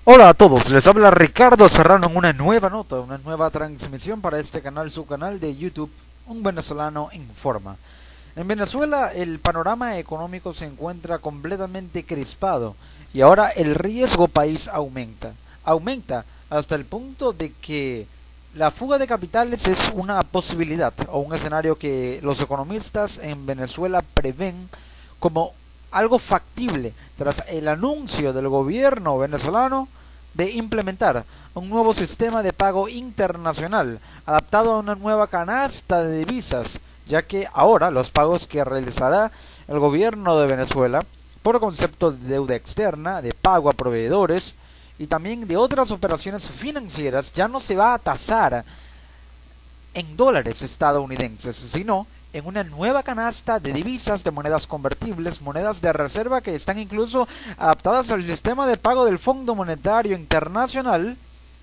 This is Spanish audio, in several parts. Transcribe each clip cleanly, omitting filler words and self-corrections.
Hola a todos, les habla Ricardo Serrano en una nueva nota, una nueva transmisión para este canal, su canal de YouTube, Un Venezolano Informa. En Venezuela el panorama económico se encuentra completamente crispado y ahora el riesgo país aumenta hasta el punto de que la fuga de capitales es una posibilidad o un escenario que los economistas en Venezuela prevén como algo factible tras el anuncio del gobierno venezolano de implementar un nuevo sistema de pago internacional adaptado a una nueva canasta de divisas, ya que ahora los pagos que realizará el gobierno de Venezuela por concepto de deuda externa, de pago a proveedores y también de otras operaciones financieras ya no se va a tasar en dólares estadounidenses, sino en una nueva canasta de divisas, de monedas convertibles, monedas de reserva que están incluso adaptadas al sistema de pago del Fondo Monetario Internacional,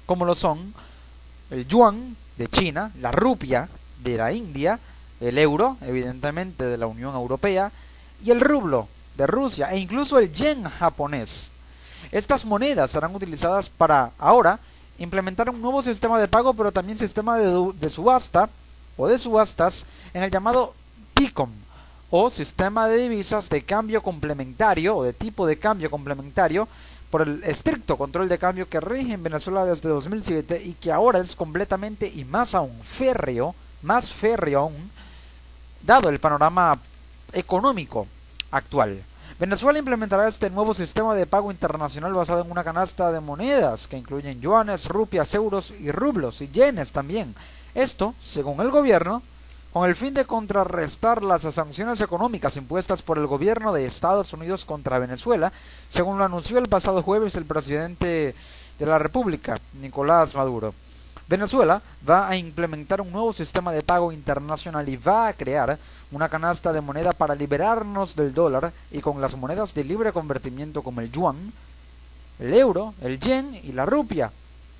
como lo son el yuan de China, la rupia de la India, el euro, evidentemente, de la Unión Europea, y el rublo de Rusia, e incluso el yen japonés. Estas monedas serán utilizadas para ahora implementar un nuevo sistema de pago, pero también sistema de subasta o de subastas en el llamado TICOM o sistema de divisas de cambio complementario o de tipo de cambio complementario por el estricto control de cambio que rige en Venezuela desde 2007 y que ahora es completamente y más aún más férreo aún, dado el panorama económico actual. Venezuela implementará este nuevo sistema de pago internacional basado en una canasta de monedas que incluyen yuanes, rupias, euros y rublos y yenes también. Esto, según el gobierno, con el fin de contrarrestar las sanciones económicas impuestas por el gobierno de Estados Unidos contra Venezuela, según lo anunció el pasado jueves el presidente de la República, Nicolás Maduro. Venezuela va a implementar un nuevo sistema de pago internacional y va a crear una canasta de moneda para liberarnos del dólar y con las monedas de libre convertimiento como el yuan, el euro, el yen y la rupia,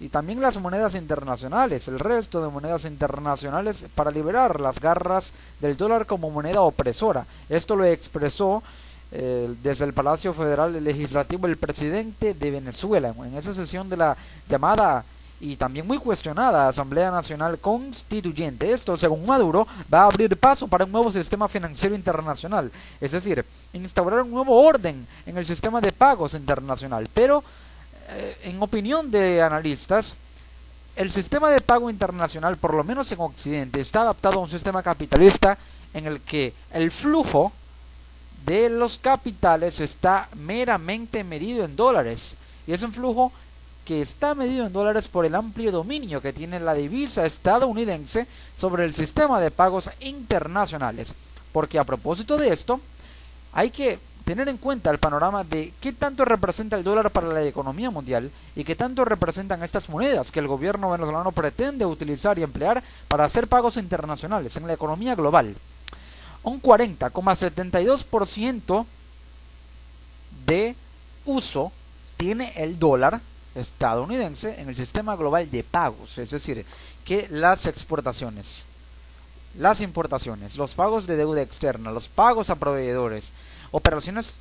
y también las monedas internacionales, el resto de monedas internacionales para liberar las garras del dólar como moneda opresora. Esto lo expresó desde el Palacio Federal Legislativo el presidente de Venezuela en esa sesión de la llamada y también muy cuestionada Asamblea Nacional Constituyente. Esto, según Maduro, va a abrir paso para un nuevo sistema financiero internacional, es decir, instaurar un nuevo orden en el sistema de pagos internacional. Pero, en opinión de analistas, el sistema de pago internacional, por lo menos en Occidente, está adaptado a un sistema capitalista en el que el flujo de los capitales está meramente medido en dólares, y es un flujo que está medido en dólares por el amplio dominio que tiene la divisa estadounidense sobre el sistema de pagos internacionales. Porque a propósito de esto, hay que tener en cuenta el panorama de qué tanto representa el dólar para la economía mundial y qué tanto representan estas monedas que el gobierno venezolano pretende utilizar y emplear para hacer pagos internacionales en la economía global. Un 40,72% de uso tiene el dólar estadounidense en el sistema global de pagos, es decir, que las exportaciones, las importaciones, los pagos de deuda externa, los pagos a proveedores, operaciones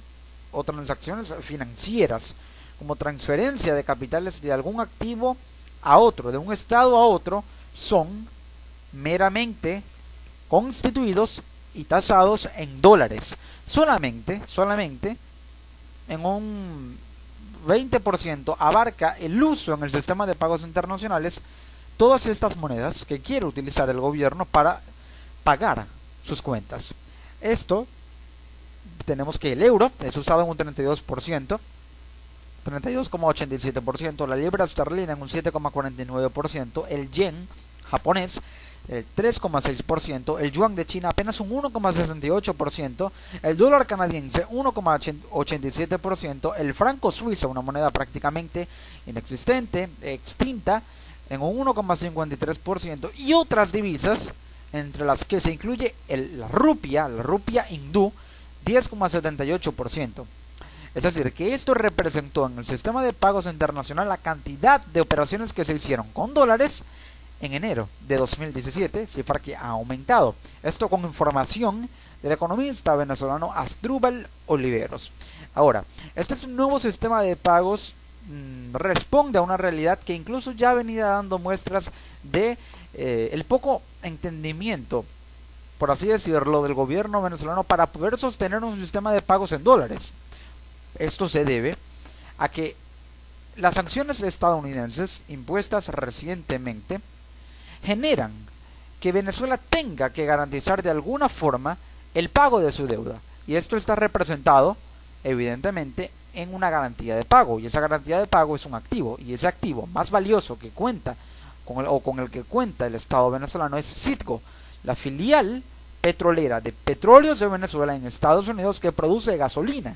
o transacciones financieras, como transferencia de capitales de algún activo a otro, de un estado a otro, son meramente constituidos y tasados en dólares. Solamente en un 20% abarca el uso en el sistema de pagos internacionales todas estas monedas que quiere utilizar el gobierno para pagar sus cuentas. Esto, tenemos que el euro es usado en un 32%, 32,87%, la libra esterlina en un 7,49%, el yen japonés el 3,6%, el yuan de China apenas un 1,68%, el dólar canadiense 1,87%, el franco suizo, una moneda prácticamente inexistente, extinta, en un 1,53%, y otras divisas, entre las que se incluye la rupia hindú, 10,78%. Es decir, que esto representó en el sistema de pagos internacional la cantidad de operaciones que se hicieron con dólares en enero de 2017, cifra que ha aumentado. Esto con información del economista venezolano Asdrúbal Oliveros. Ahora, este es un nuevo sistema de pagos responde a una realidad que incluso ya venía dando muestras de el poco entendimiento, por así decirlo, del gobierno venezolano para poder sostener un sistema de pagos en dólares. Esto se debe a que las sanciones estadounidenses impuestas recientemente generan que Venezuela tenga que garantizar de alguna forma el pago de su deuda. Y esto está representado, evidentemente, en una garantía de pago. Y esa garantía de pago es un activo. Y ese activo más valioso que cuenta con el que cuenta el Estado venezolano es Citgo, la filial petrolera de Petróleos de Venezuela en Estados Unidos que produce gasolina.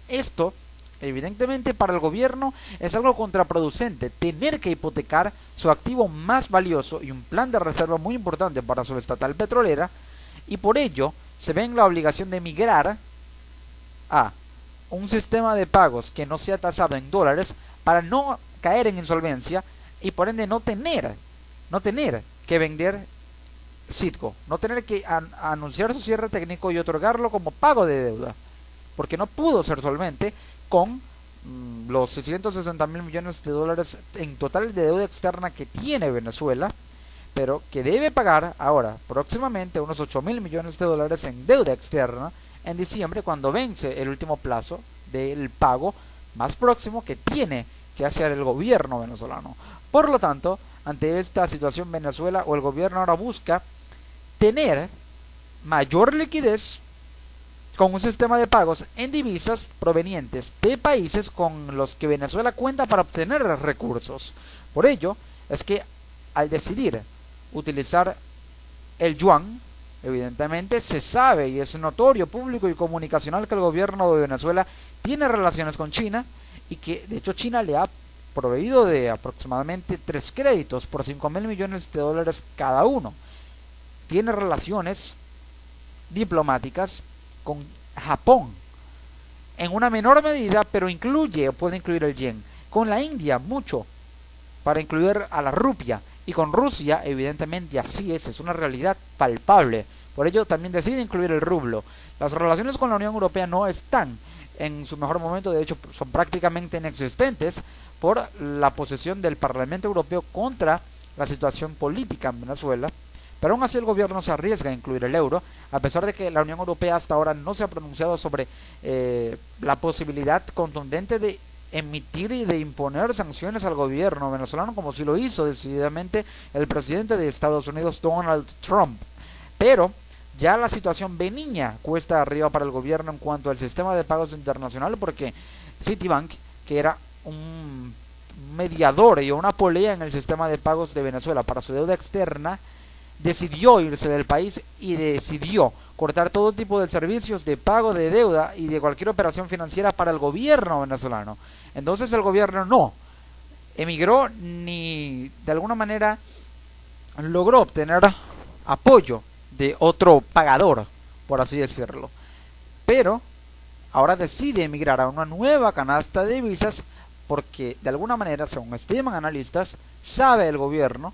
Esto, evidentemente, para el gobierno es algo contraproducente, tener que hipotecar su activo más valioso y un plan de reserva muy importante para su estatal petrolera, y por ello se ve en la obligación de migrar a un sistema de pagos que no sea tasado en dólares para no caer en insolvencia y por ende no tener que vender Citgo, no tener que anunciar su cierre técnico y otorgarlo como pago de deuda, porque no pudo ser solvente con los 660.000 millones de dólares en total de deuda externa que tiene Venezuela, pero que debe pagar ahora próximamente unos 8.000 millones de dólares en deuda externa en diciembre, cuando vence el último plazo del pago más próximo que tiene que hacer el gobierno venezolano. Por lo tanto, ante esta situación, Venezuela o el gobierno ahora busca tener mayor liquidez con un sistema de pagos en divisas provenientes de países con los que Venezuela cuenta para obtener recursos. Por ello es que al decidir utilizar el yuan, evidentemente se sabe y es notorio, público y comunicacional que el gobierno de Venezuela tiene relaciones con China y que de hecho China le ha proveído de aproximadamente 3 créditos por 5.000 millones de dólares cada uno. Tiene relaciones diplomáticas con Japón en una menor medida, pero puede incluir el yen, con la India mucho, para incluir a la rupia, y con Rusia evidentemente así es una realidad palpable. Por ello también decide incluir el rublo. Las relaciones con la Unión Europea no están en su mejor momento, de hecho son prácticamente inexistentes por la posición del Parlamento Europeo contra la situación política en Venezuela. Pero aún así el gobierno se arriesga a incluir el euro, a pesar de que la Unión Europea hasta ahora no se ha pronunciado sobre la posibilidad contundente de emitir y de imponer sanciones al gobierno venezolano, como si lo hizo decididamente el presidente de Estados Unidos, Donald Trump. Pero ya la situación benigna cuesta arriba para el gobierno en cuanto al sistema de pagos internacional, porque Citibank, que era un mediador y una polea en el sistema de pagos de Venezuela para su deuda externa, decidió irse del país y decidió cortar todo tipo de servicios de pago de deuda y de cualquier operación financiera para el gobierno venezolano. Entonces el gobierno no emigró ni de alguna manera logró obtener apoyo de otro pagador, por así decirlo, pero ahora decide emigrar a una nueva canasta de divisas porque de alguna manera, según estiman analistas, sabe el gobierno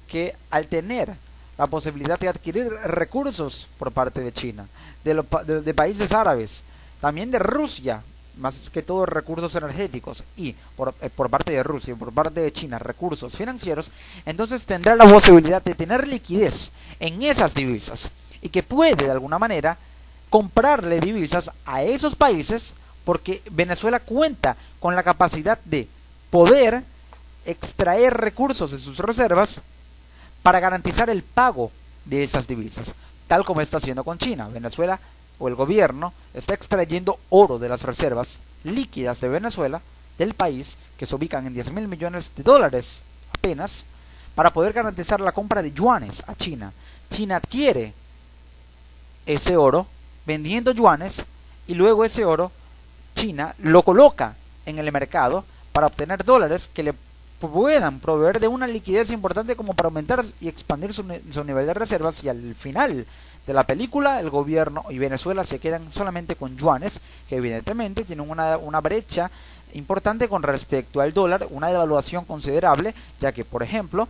que al tener la posibilidad de adquirir recursos por parte de China, de países árabes, también de Rusia, más que todo recursos energéticos, y por parte de Rusia y por parte de China recursos financieros, entonces tendrá la posibilidad de tener liquidez en esas divisas y que puede de alguna manera comprarle divisas a esos países, porque Venezuela cuenta con la capacidad de poder extraer recursos de sus reservas para garantizar el pago de esas divisas, tal como está haciendo con China. Venezuela o el gobierno está extrayendo oro de las reservas líquidas de Venezuela, del país, que se ubican en 10.000 millones de dólares apenas, para poder garantizar la compra de yuanes a China. China adquiere ese oro vendiendo yuanes y luego ese oro China lo coloca en el mercado para obtener dólares que le puedan proveer de una liquidez importante como para aumentar y expandir su nivel de reservas, y al final de la película el gobierno y Venezuela se quedan solamente con yuanes, que evidentemente tienen una brecha importante con respecto al dólar, una devaluación considerable, ya que por ejemplo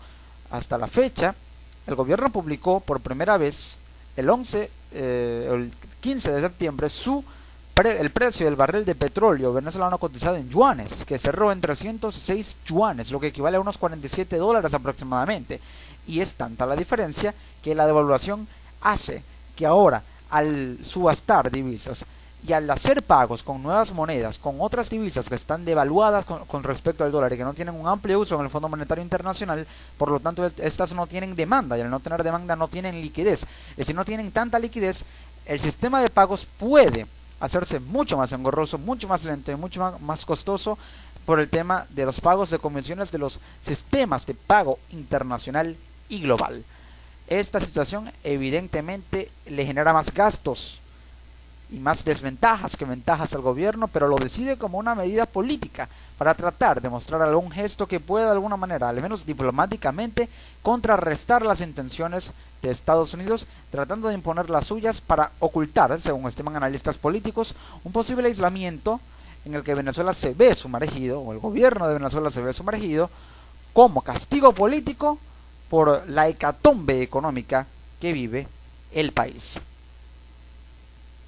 hasta la fecha el gobierno publicó por primera vez el 15 de septiembre su el precio del barril de petróleo venezolano cotizado en yuanes, que cerró en 306 yuanes, lo que equivale a unos $47 aproximadamente. Y es tanta la diferencia que la devaluación hace que ahora, al subastar divisas y al hacer pagos con nuevas monedas, con otras divisas que están devaluadas con respecto al dólar y que no tienen un amplio uso en el Fondo Monetario Internacional, por lo tanto estas no tienen demanda, y al no tener demanda no tienen liquidez. Y si no tienen tanta liquidez, el sistema de pagos puede hacerse mucho más engorroso, mucho más lento y mucho más costoso por el tema de los pagos de comisiones de los sistemas de pago internacional y global. Esta situación evidentemente le genera más gastos y más desventajas que ventajas al gobierno, pero lo decide como una medida política para tratar de mostrar algún gesto que pueda de alguna manera, al menos diplomáticamente, contrarrestar las intenciones de Estados Unidos, tratando de imponer las suyas para ocultar, según estiman analistas políticos, un posible aislamiento en el que Venezuela se ve sumergido, o el gobierno de Venezuela se ve sumergido, como castigo político por la hecatombe económica que vive el país.